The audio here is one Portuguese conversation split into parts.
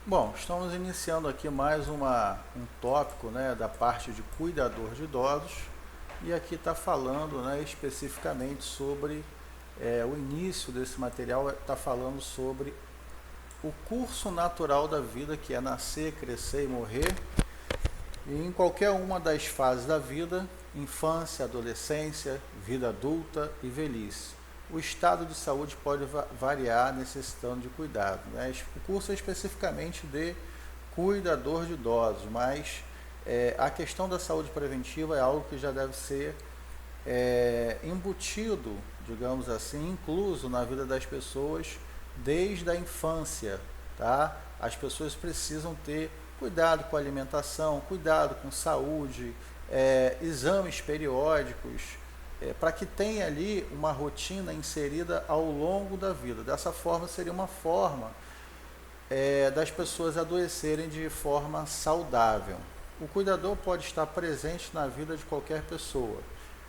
Bom, estamos iniciando aqui mais um tópico, né, da parte de cuidador de idosos, e aqui está falando, né, especificamente sobre o início desse material, está falando sobre o curso natural da vida, que é nascer, crescer e morrer, e em qualquer uma das fases da vida, infância, adolescência, vida adulta e velhice. O estado de saúde pode variar necessitando de cuidado, né? O curso é especificamente de cuidador de idosos, mas a questão da saúde preventiva é algo que já deve ser embutido, digamos assim, incluso na vida das pessoas desde a infância, tá? As pessoas precisam ter cuidado com a alimentação, cuidado com saúde, exames periódicos, para que tenha ali uma rotina inserida ao longo da vida. Dessa forma, seria uma forma das pessoas adoecerem de forma saudável. O cuidador pode estar presente na vida de qualquer pessoa,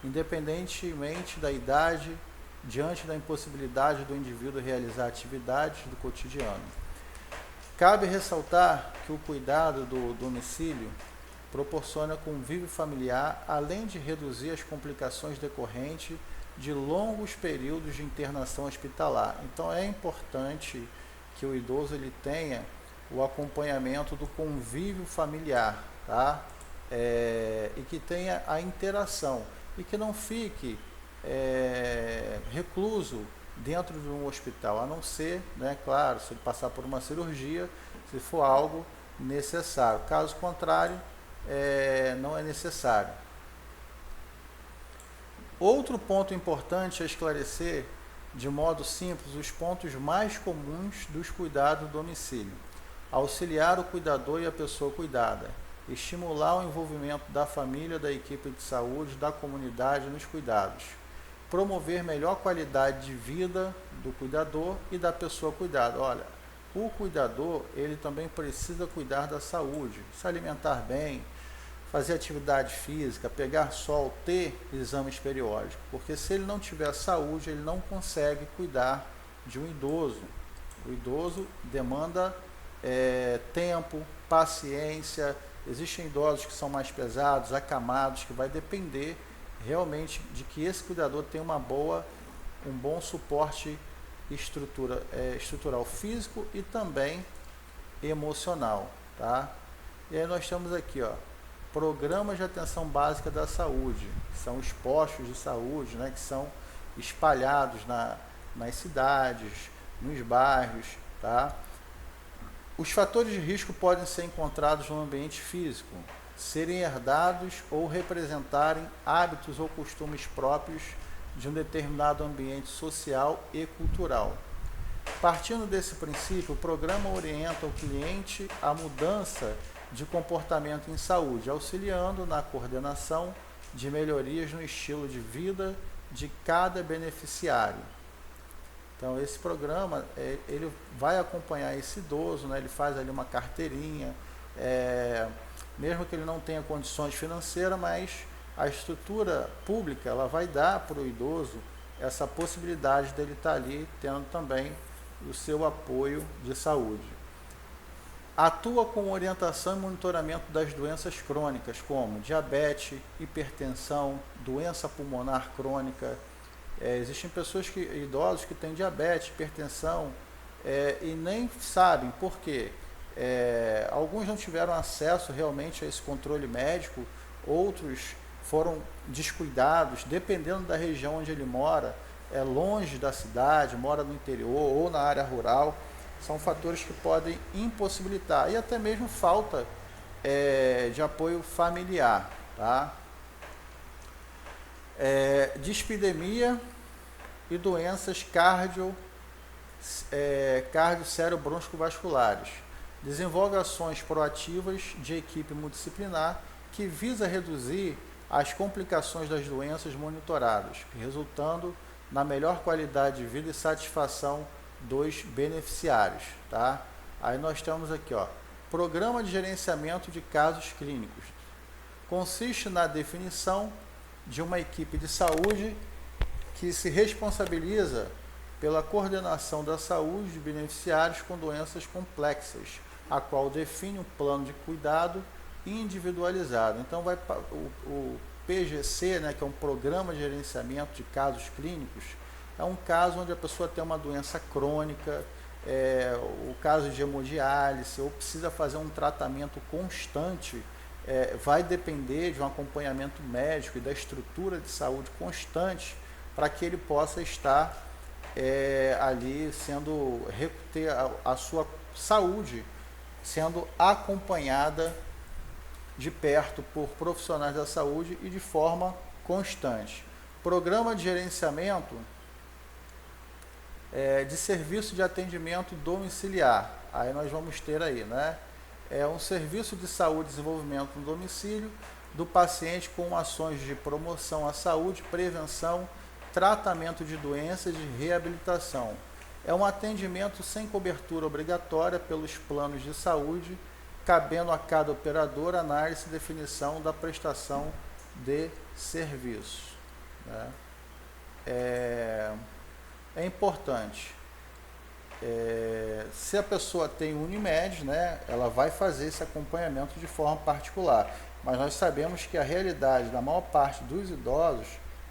independentemente da idade, diante da impossibilidade do indivíduo realizar atividades do cotidiano. Cabe ressaltar que o cuidado do domicílio proporciona convívio familiar, além de reduzir as complicações decorrentes de longos períodos de internação hospitalar. Então é importante que o idoso ele tenha o acompanhamento do convívio familiar, tá? E que tenha a interação e que não fique recluso dentro de um hospital, a não ser, né, claro, se ele passar por uma cirurgia, se for algo necessário. Caso contrário, não é necessário. Outro ponto importante é esclarecer, de modo simples, os pontos mais comuns dos cuidados do domicílio. Auxiliar o cuidador e a pessoa cuidada. Estimular o envolvimento da família, da equipe de saúde, da comunidade nos cuidados. Promover melhor qualidade de vida do cuidador e da pessoa cuidada. Olha, o cuidador, ele também precisa cuidar da saúde, se alimentar bem, fazer atividade física, pegar sol, ter exames periódicos, porque se ele não tiver saúde, ele não consegue cuidar de um idoso. O idoso demanda tempo, paciência. Existem idosos que são mais pesados, acamados, que vai depender realmente de que esse cuidador tenha um bom suporte estrutural físico e também emocional, tá? E aí nós temos aqui, ó, programas de atenção básica da saúde, que são os postos de saúde, né, que são espalhados nas cidades, nos bairros, tá? Os fatores de risco podem ser encontrados no ambiente físico, serem herdados ou representarem hábitos ou costumes próprios de um determinado ambiente social e cultural. Partindo desse princípio, o programa orienta o cliente à mudança de comportamento em saúde, auxiliando na coordenação de melhorias no estilo de vida de cada beneficiário. Então, esse programa, ele vai acompanhar esse idoso, né? Ele faz ali uma carteirinha, mesmo que ele não tenha condições financeiras, mas a estrutura pública, ela vai dar para o idoso essa possibilidade dele estar ali, tendo também o seu apoio de saúde. Atua com orientação e monitoramento das doenças crônicas, como diabetes, hipertensão, doença pulmonar crônica. Existem idosos que têm diabetes, hipertensão, e nem sabem por quê. Alguns não tiveram acesso realmente a esse controle médico, outros foram descuidados, dependendo da região onde ele mora, longe da cidade, mora no interior ou na área rural. São fatores que podem impossibilitar, e até mesmo falta de apoio familiar, tá? Dispidemia e doenças cardio-cerebrovasculares. Desenvolve ações proativas de equipe multidisciplinar que visa reduzir as complicações das doenças monitoradas, resultando na melhor qualidade de vida e satisfação dos beneficiários, tá? Aí nós temos aqui, ó, programa de gerenciamento de casos clínicos. Consiste na definição de uma equipe de saúde que se responsabiliza pela coordenação da saúde de beneficiários com doenças complexas, a qual define um plano de cuidado individualizado. Então, o PGC, né, que é um programa de gerenciamento de casos clínicos, é um caso onde a pessoa tem uma doença crônica, o caso de hemodiálise, ou precisa fazer um tratamento constante, vai depender de um acompanhamento médico e da estrutura de saúde constante para que ele possa estar ali ter a sua saúde sendo acompanhada de perto por profissionais da saúde e de forma constante. Programa de gerenciamento de serviço de atendimento domiciliar. Aí nós vamos ter aí, né? É um serviço de saúde e desenvolvimento no domicílio do paciente com ações de promoção à saúde, prevenção, tratamento de doenças e reabilitação. É um atendimento sem cobertura obrigatória pelos planos de saúde, cabendo a cada operador análise e definição da prestação de serviço, né? É importante, se a pessoa tem Unimed, né, ela vai fazer esse acompanhamento de forma particular, mas nós sabemos que a realidade da maior parte dos idosos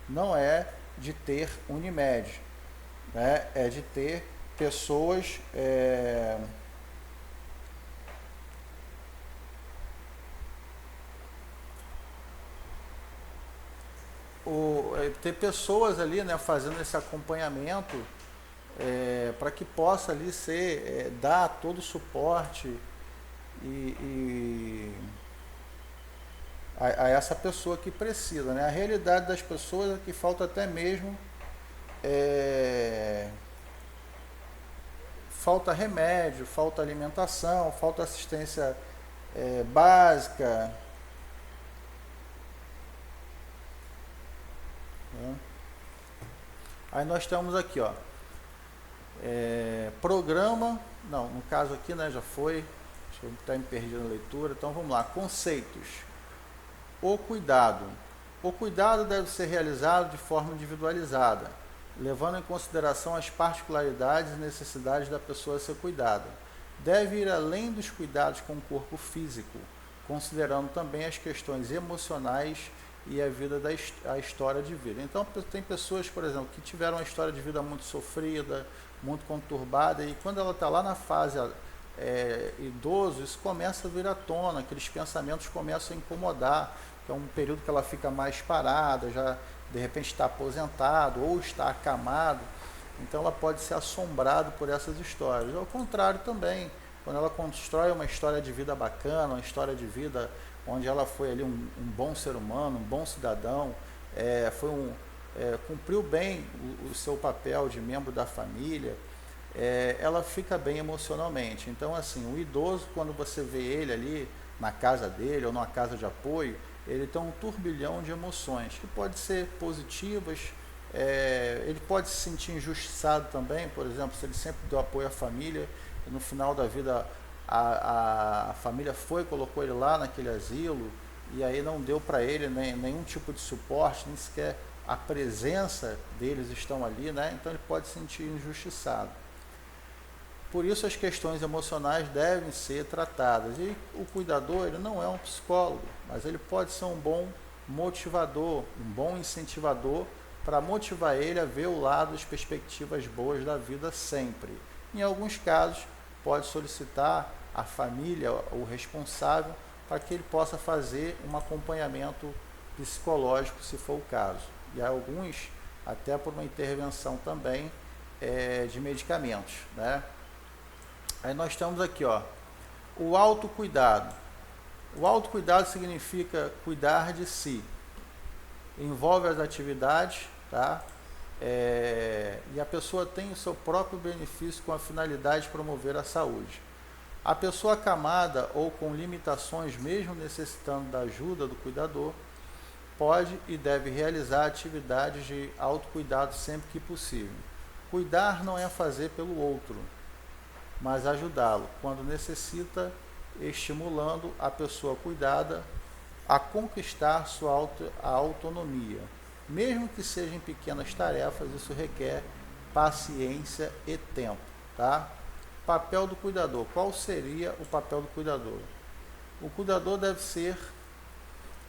não é de ter Unimed, né, é de ter pessoas ter pessoas ali, né, fazendo esse acompanhamento para que possa ali dar todo o suporte a essa pessoa que precisa, né? A realidade das pessoas é que falta até mesmo falta remédio, falta alimentação, falta assistência básica, né? Aí nós estamos aqui, ó, programa, não, no caso aqui, né, já foi, deixa eu estar me perdido na leitura, então vamos lá, conceitos. O cuidado deve ser realizado de forma individualizada, levando em consideração as particularidades e necessidades da pessoa a ser cuidada. Deve ir além dos cuidados com o corpo físico, considerando também as questões emocionais e a história de vida. Então, tem pessoas, por exemplo, que tiveram uma história de vida muito sofrida, muito conturbada, e quando ela está lá na fase idoso, isso começa a vir à tona, aqueles pensamentos começam a incomodar, que é um período que ela fica mais parada, já de repente está aposentado ou está acamado, então ela pode ser assombrada por essas histórias. Ao contrário também, quando ela constrói uma história de vida bacana, uma história de vida onde ela foi ali um bom ser humano, um bom cidadão, cumpriu bem o seu papel de membro da família, ela fica bem emocionalmente. Então, assim, o idoso, quando você vê ele ali na casa dele ou numa casa de apoio, ele tem um turbilhão de emoções, que pode ser positivas, ele pode se sentir injustiçado também, por exemplo, se ele sempre deu apoio à família, e no final da vida a família colocou ele lá naquele asilo, e aí não deu para ele nenhum tipo de suporte, nem sequer a presença deles estão ali, né? Então ele pode se sentir injustiçado. Por isso as questões emocionais devem ser tratadas. E o cuidador, ele não é um psicólogo, mas ele pode ser um bom motivador, um bom incentivador para motivar ele a ver o lado, as perspectivas boas da vida sempre. Em alguns casos, pode solicitar a família, o responsável, para que ele possa fazer um acompanhamento psicológico, se for o caso. E alguns, até por uma intervenção também de medicamentos, né? Aí nós estamos aqui, ó, o autocuidado. O autocuidado significa cuidar de si. Envolve as atividades, tá? E a pessoa tem o seu próprio benefício com a finalidade de promover a saúde. A pessoa acamada ou com limitações, mesmo necessitando da ajuda do cuidador, pode e deve realizar atividades de autocuidado sempre que possível. Cuidar não é fazer pelo outro, mas ajudá-lo quando necessita, estimulando a pessoa cuidada a conquistar a autonomia. Mesmo que sejam em pequenas tarefas, isso requer paciência e tempo, tá? Papel do cuidador. Qual seria o papel do cuidador? O cuidador deve ser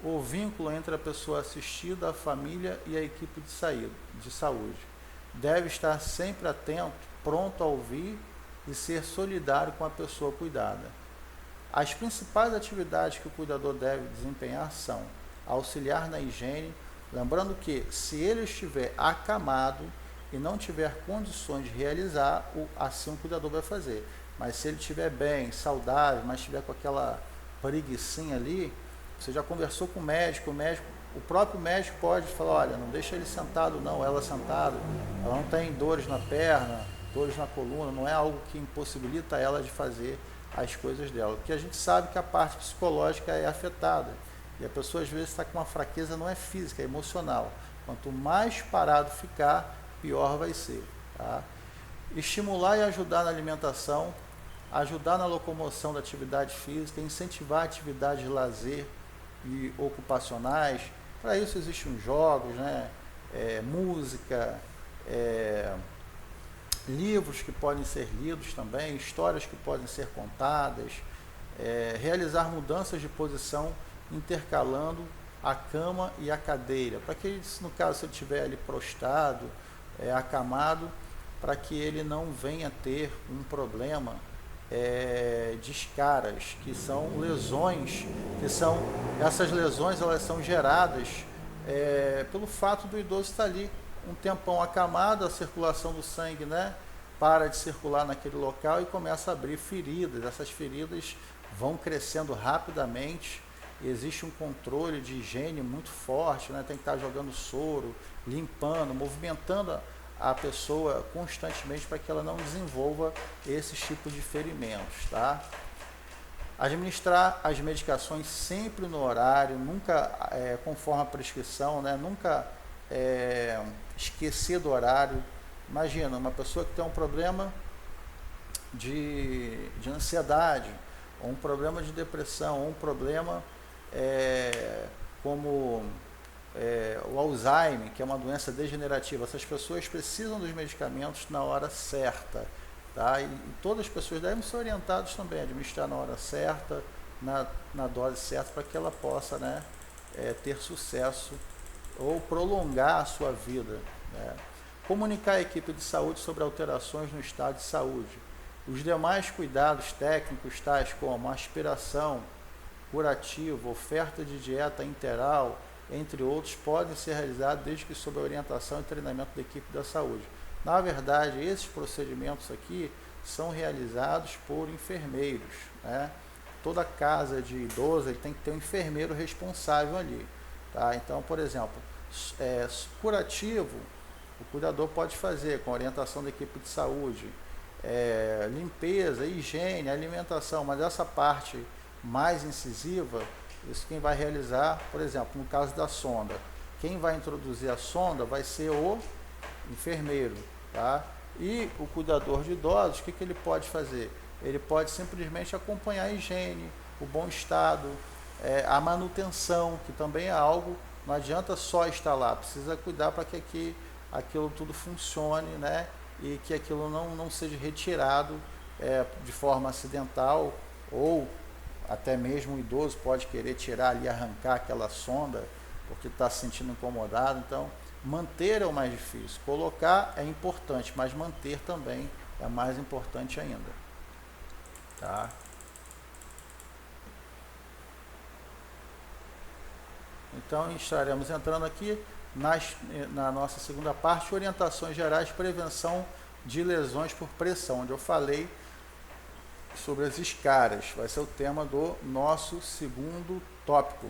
o vínculo entre a pessoa assistida, a família e a equipe de saúde. Deve estar sempre atento, pronto a ouvir e ser solidário com a pessoa cuidada. As principais atividades que o cuidador deve desempenhar são auxiliar na higiene, lembrando que se ele estiver acamado e não tiver condições de realizar, assim o cuidador vai fazer. Mas se ele estiver bem, saudável, mas estiver com aquela preguicinha ali, você já conversou com o próprio médico pode falar, olha, não deixa ele sentado não, ela sentada, ela não tem dores na perna, dores na coluna, não é algo que impossibilita ela de fazer as coisas dela. Porque a gente sabe que a parte psicológica é afetada, e a pessoa às vezes está com uma fraqueza, não é física, é emocional. Quanto mais parado ficar, pior vai ser. Tá? Estimular e ajudar na alimentação, ajudar na locomoção da atividade física, incentivar atividades de lazer e ocupacionais. Para isso existem jogos, né? Música, livros que podem ser lidos também, histórias que podem ser contadas, realizar mudanças de posição intercalando a cama e a cadeira, para que, no caso, se ele estiver ali prostrado, acamado, para que ele não venha ter um problema de escaras, que são lesões, essas lesões elas são geradas pelo fato do idoso estar ali um tempão acamado, a circulação do sangue, né, para de circular naquele local e começa a abrir feridas. Essas feridas vão crescendo rapidamente, e existe um controle de higiene muito forte, né, tem que estar jogando soro, limpando, movimentando a pessoa constantemente para que ela não desenvolva esses tipos de ferimentos, tá? Administrar as medicações sempre no horário, nunca conforme a prescrição, né? Nunca esquecer do horário. Imagina, uma pessoa que tem um problema de ansiedade, ou um problema de depressão, ou um problema como o Alzheimer, que é uma doença degenerativa. Essas pessoas precisam dos medicamentos na hora certa, tá? E todas as pessoas devem ser orientadas também a administrar na hora certa, na dose certa, para que ela possa, né, ter sucesso ou prolongar a sua vida, né? Comunicar à equipe de saúde sobre alterações no estado de saúde. Os demais cuidados técnicos, tais como aspiração, curativo, oferta de dieta integral, entre outros, podem ser realizados desde que sob a orientação e treinamento da equipe da saúde. Na verdade, esses procedimentos aqui são realizados por enfermeiros, né? Toda casa de idoso tem que ter um enfermeiro responsável ali, tá? Então, por exemplo, curativo, o cuidador pode fazer com a orientação da equipe de saúde, limpeza, higiene, alimentação, mas essa parte mais incisiva, isso quem vai realizar, por exemplo, no caso da sonda, quem vai introduzir a sonda vai ser o enfermeiro, tá? E o cuidador de idosos, o que ele pode fazer? Ele pode simplesmente acompanhar a higiene, o bom estado, a manutenção, que também é algo, não adianta só estar lá, precisa cuidar para que aquilo tudo funcione, né? E que aquilo não seja retirado de forma acidental, ou até mesmo o idoso pode querer tirar ali, arrancar aquela sonda, porque está se sentindo incomodado. Então, manter é o mais difícil. Colocar é importante, mas manter também é mais importante ainda. Tá? Então, estaremos entrando aqui na nossa segunda parte, orientações gerais de prevenção de lesões por pressão, onde eu falei sobre as escaras. Vai ser o tema do nosso segundo tópico.